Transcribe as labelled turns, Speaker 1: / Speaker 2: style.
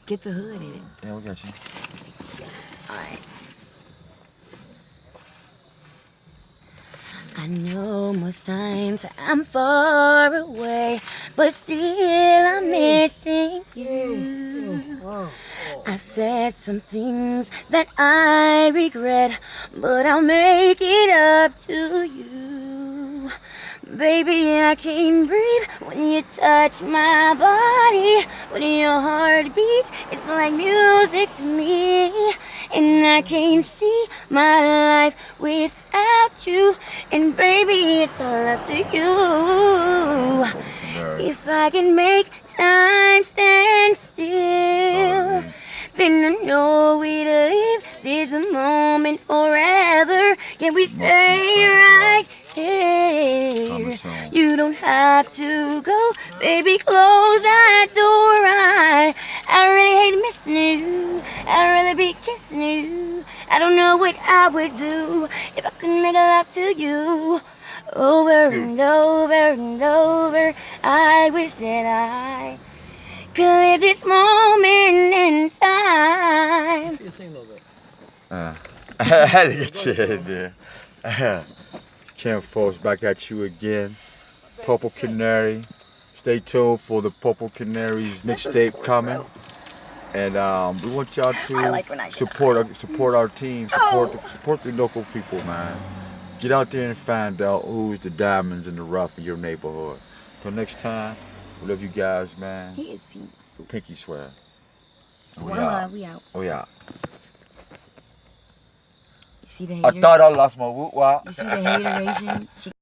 Speaker 1: Get the hood in it.
Speaker 2: Yeah, we got you.
Speaker 1: Alright. I know most times I'm far away, but still I'm missing you. I've said some things that I regret, but I'll make it up to you. Baby, I can't breathe when you touch my body. When your heart beats, it's like music to me. And I can't see my life without you. And baby, it's all up to you. If I can make time stand still, then I know we'd live this moment forever. Can we stay right here? You don't have to go, baby, close that door. I really hate missing you. I'd rather be kissing you. I don't know what I would do if I couldn't make love to you. Over and over and over, I wish that I could live this moment in time.
Speaker 3: Sing a little bit.
Speaker 2: I had to get you in there. Kim folks, back at you again. Purple Canary. Stay tuned for the Purple Canary's mixtape coming. And we want y'all to support our team, support the local people, man. Get out there and find out who's the diamonds in the rough in your neighborhood. Till next time, we love you guys, man.
Speaker 1: He is pink.
Speaker 2: Pinky swear.
Speaker 1: One love, we out.
Speaker 2: Oh yeah.
Speaker 1: You see the
Speaker 2: I
Speaker 1: haters?
Speaker 2: thought I lost my whoop wop.
Speaker 1: You see the hateration?